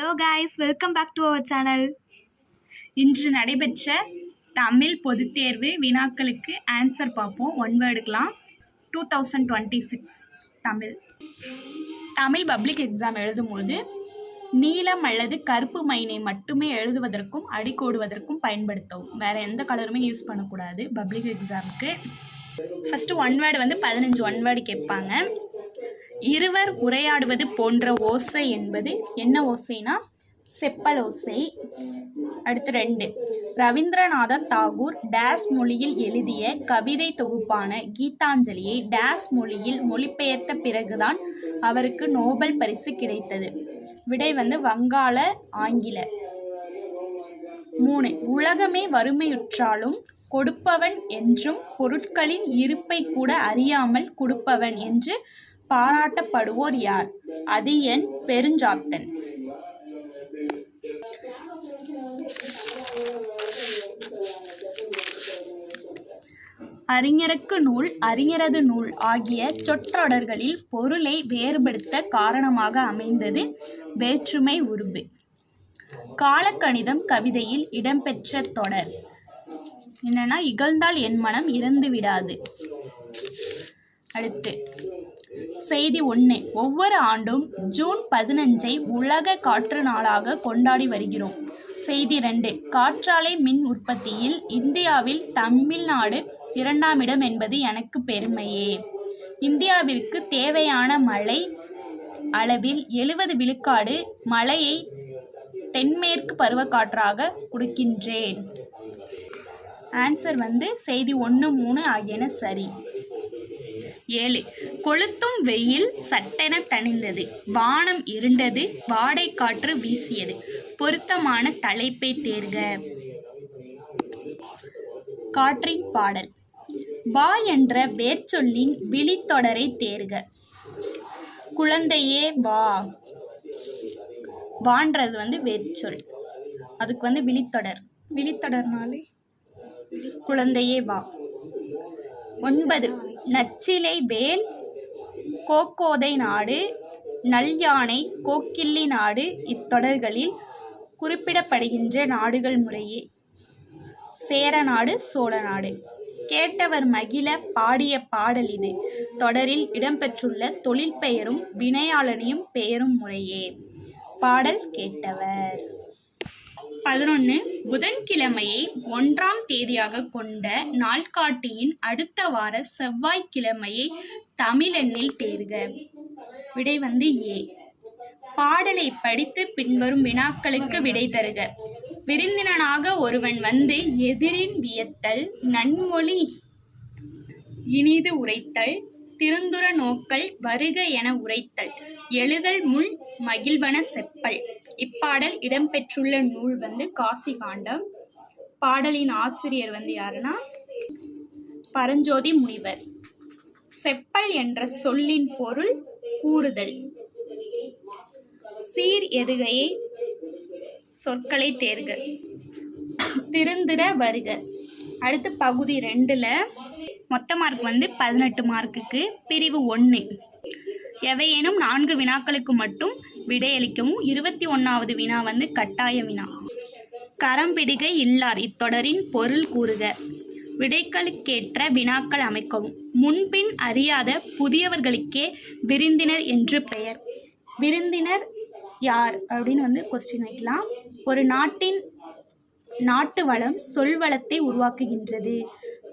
Hello guys, welcome back to our channel. இன்று நடைபெற்ற தமிழ் பொதுத் தேர்வு வினாக்களுக்கு ஆன்சர் பார்ப்போம். ஒன் வேர்டுக்கலாம். 2026 தமிழ் பப்ளிக் எக்ஸாம் எழுதும்போது நீலம் அல்லது கருப்பு மைனை மட்டுமே எழுதுவதற்கும் அடிக்கோடுவதற்கும் பயன்படுத்தவும். வேறு எந்த கலருமே யூஸ் பண்ணக்கூடாது பப்ளிக் எக்ஸாமுக்கு. First one word 15 one word கேட்பாங்க. இருவர் உரையாடுவது போன்ற ஓசை என்பது என்ன ஓசைனா செப்பல் ஓசை. அடுத்து 2, ரவீந்திரநாத தாகூர் டேஸ் மொழியில் எழுதிய கவிதை தொகுப்பான கீதாஞ்சலியை டேஸ் மொழியில் மொழிபெயர்த்த பிறகுதான் அவருக்கு நோபல் பரிசு கிடைத்தது. விடை வங்காள ஆங்கில. 3, உலகமே வறுமையுற்றாலும் கொடுப்பவன் என்றும் பொருட்களின் இருப்பை கூட அறியாமல் கொடுப்பவன் என்று பாராட்டப்படுவோர் யார்? அது என் பெருஞ்சாத்தன். அறிஞருக்கு நூல், அறிஞரது நூல் ஆகிய சொற்றொடர்களில் பொருளை வேறுபடுத்த காரணமாக அமைந்தது வேற்றுமை உருபு. காலக்கணிதம் கவிதையில் இடம்பெற்ற தொடர் என்னன்னா இகழ்ந்தால் என் மனம் இறந்து விடாது. அடுத்து செய்தி 1, ஒவ்வொரு ஆண்டும் ஜூன் 15 உலக காற்று நாளாக கொண்டாடி வருகிறோம். செய்தி 2, காற்றாலை மின் உற்பத்தியில் இந்தியாவில் தமிழ்நாடு 2ஆம் இடம் என்பது எனக்கு பெருமையே. இந்தியாவிற்கு தேவையான மழை அளவில் 70 விழுக்காடு மழையை தென்மேற்கு பருவக்காற்றாக கொடுக்கின்றேன். ஆன்சர் செய்தி 1, 3 ஆகியன சரி. 7, கொளுத்தும் வெயில் சட்டென தணிந்தது, வானம் இருண்டது, வாடை காற்று வீசியது. பொருத்தமான தலைப்பை தேர்க. காற்றின் பாடல். வா என்ற வேர்ச்சொல்லின் விழித்தொடரை தேர்க. குழந்தையே வா. வான்றது வேர்ச்சொல், அதுக்கு விழித்தொடர். விழித்தொடர்னாலே குழந்தையே வா. 9, நச்சிலை வேல் கோக்கோதை நாடு, நல்யானை கோக்கிள்ளி நாடு இத்தொடர்களில் குறிப்பிடப்படுகின்ற நாடுகள் முறையே சேர நாடு, சோழ நாடு. கேட்டவர் மகிழ பாடிய பாடல் இது. தொடரில் இடம்பெற்றுள்ள தொழில் பெயரும் வினையாளனியும் பெயரும் முறையே. பாடல் கேட்டவர். 11, புதன்கிழமையை 1ஆம் தேதியாக கொண்ட நாள்காட்டியின் அடுத்த வார செவ்வாய்க்கிழமையை தமிழெண்ணில் தேர்க. விடை ஏ. பாடலை படித்து பின்வரும் வினாக்களுக்கு விடை தருக. விருந்தினனாக ஒருவன் எதிரின் வியத்தல், நன்மொழி இனிது உரைத்தல், திருந்துர நோக்கல், வருக என உரைத்தல், எழுதல் முள் மகிழ்வன செப்பல். இப்பாடல் இடம்பெற்றுள்ள நூல் காசி காண்டம். பாடலின் ஆசிரியர் யாருன்னா பரஞ்சோதி முனிவர். செப்பல் என்ற சொல்லின் பொருள் கூறுதல். சீர் எதுகையை சொற்களை தேர்க. திருந்திர வருக. அடுத்து பகுதி 2ல் மொத்த மார்க் 18 மார்க்குக்கு. பிரிவு 1, எவையேனும் 4 வினாக்களுக்கு மட்டும் விடையளிக்கவும். 21வது வினா கட்டாய வினா. கரம்பிடிகை இல்லார் இத்தொடரின் பொருள் கூறுக. விடைகளுக்கேற்ற வினாக்கள் அமைக்கவும். முன்பின் அறியாத புதியவர்களுக்கே விருந்தினர் என்று பெயர். விருந்தினர் யார் அப்படின்னு கொஸ்டின் வைக்கலாம். ஒரு நாட்டின் நாட்டு வளம் சொல்வளத்தை உருவாக்குகின்றது.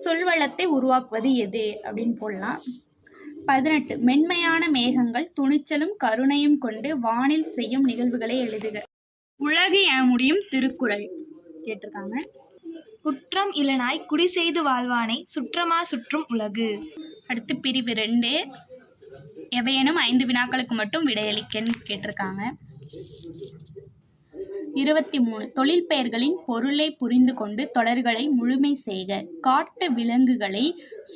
சொல்வளத்தை உருவாக்குவது எது அப்படின்னு போடலாம். 18, மென்மையான மேகங்கள் துணிச்சலும் கருணையும் கொண்டு வானில் செய்யும் நிகழ்வுகளை எழுதுக. உலகு என முடியும் திருக்குறள் கேட்டிருக்காங்க. குற்றம் இலனாய் குடி செய்து வாழ்வானை சுற்றமா சுற்றும் உலகு. அடுத்து பிரிவு 2, எவையேனும் 5 வினாக்களுக்கு மட்டும் விடையளிக்கன்னு கேட்டிருக்காங்க. 23, தொழில் பெயர்களின் பொருளை புரிந்து கொண்டு தொடர்களை முழுமை செய்க. காட்டு விலங்குகளை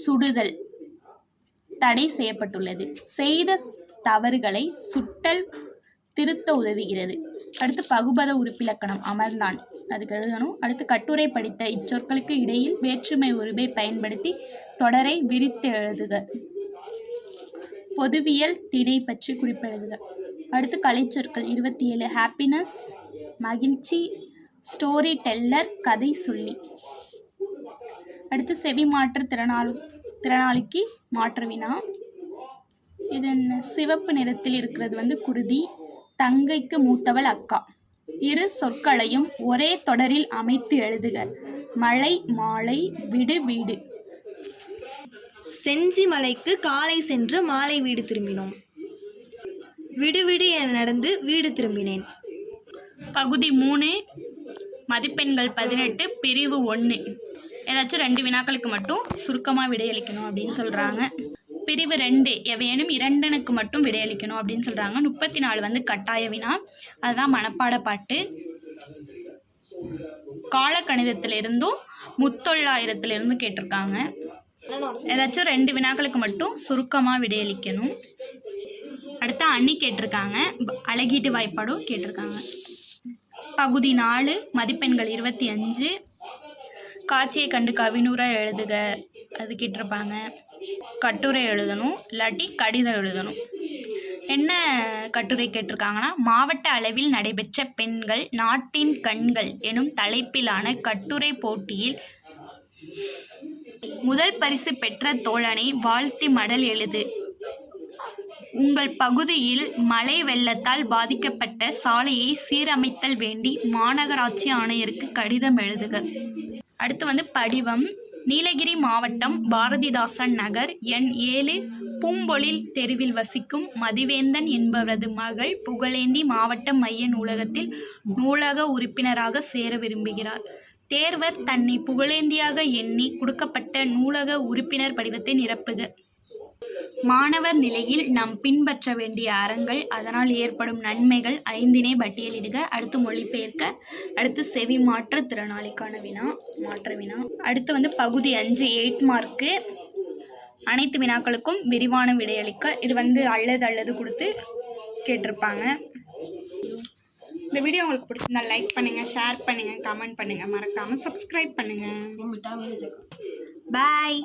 சுடுதல் தடை செய்யப்பட்டுள்ளது. செய்த தவறுகளை சுட்டல் திருத்த உதவுகிறது. அடுத்து பகுபத உறுப்பிலக்கணம் அமர்ந்தான், அதுக்கு எழுதணும். அடுத்து கட்டுரை படித்த இச்சொற்களுக்கு இடையில் வேற்றுமை உருவை பயன்படுத்தி தொடரை விரித்து எழுதுக. பொதுவியல் திணை பற்றி குறிப்பெழுதுக. அடுத்து கலைச்சொற்கள் 27 ஹாப்பினஸ் மகிழ்ச்சி, ஸ்டோரி டெல்லர் கதை சொல்லி. அடுத்து செவி மாற்று திறனாளிக்கு மாற்று வினா. இது சிவப்பு நிறத்தில் இருக்கிறது குருதி. தங்கைக்கு மூத்தவள் அக்கா. இரு சொற்களையும் ஒரே தொடரில் அமைத்து எழுதுக. மழை மாலை, விடு வீடு. செஞ்சி மலைக்கு காலை சென்று மாலை வீடு திரும்பினோம். விடுவிடு என நடந்து வீடு திரும்பினேன். பகுதி 3 மதிப்பெண்கள் 18 பிரிவு 1. ஏதாச்சும் 2 வினாக்களுக்கு மட்டும் சுருக்கமாக விடையளிக்கணும் அப்படின்னு சொல்கிறாங்க. பிரிவு 2 எவையேனும் 2னுக்கு மட்டும் விடையளிக்கணும் அப்படின்னு சொல்கிறாங்க. 34 கட்டாய வினா, அதுதான் மனப்பாட பாட்டு. காலக்கணிதத்திலிருந்தும் முத்தொள்ளாயிரத்திலிருந்து கேட்டிருக்காங்க. ஏதாச்சும் 2 வினாக்களுக்கு மட்டும் சுருக்கமாக விடையளிக்கணும். அடுத்து அணி கேட்டிருக்காங்க. அழகீட்டு வாய்ப்பாடும் கேட்டிருக்காங்க. பகுதி 4 மதிப்பெண்கள் 25. காட்சியை கண்டு கவினூரா எழுதுக, அது கேட்டிருப்பாங்க. கட்டுரை எழுதணும், இல்லாட்டி கடிதம் எழுதணும். என்ன கட்டுரை கேட்டிருக்காங்கன்னா, மாவட்ட அளவில் நடைபெற்ற பெண்கள் நாட்டின் கண்கள் எனும் தலைப்பிலான கட்டுரை போட்டியில் முதல் பரிசு பெற்ற தோழனை வாழ்த்தி மடல் எழுது. உங்கள் பகுதியில் மழை வெள்ளத்தால் பாதிக்கப்பட்ட சாலையை சீரமைத்தல் வேண்டி மாநகராட்சி ஆணையருக்கு கடிதம் எழுதுக. அடுத்து படிவம். நீலகிரி மாவட்டம் பாரதிதாசன் நகர் எண் 7 பூம்பொழில் தெருவில் வசிக்கும் மதிவேந்தன் என்பவரது மகள் புகழேந்தி மாவட்ட மைய நூலகத்தில் நூலக உறுப்பினராக சேர விரும்புகிறார். தேர்வர் தன்னை புகழேந்தியாக எண்ணி கொடுக்கப்பட்ட நூலக உறுப்பினர் படிவத்தை நிரப்புக. மாணவர் நிலையில் நாம் பின்பற்ற வேண்டிய அறங்கள், அதனால் ஏற்படும் நன்மைகள் 5னை பட்டியலிடுக. அடுத்து மொழிபெயர்க்க. அடுத்து செவி மாற்று திறனாளிக்கான வினா, மாற்று வினா. அடுத்து பகுதி 5 8 மார்க்கு. அனைத்து வினாக்களுக்கும் விரிவான விடையளிக்க. இது அல்லது கொடுத்து கேட்டிருப்பாங்க. இந்த வீடியோ உங்களுக்கு பிடிச்சிருந்தா லைக் பண்ணுங்கள், ஷேர் பண்ணுங்கள், கமெண்ட் பண்ணுங்கள், மறக்காமல் சப்ஸ்கிரைப் பண்ணுங்கள். பாய்.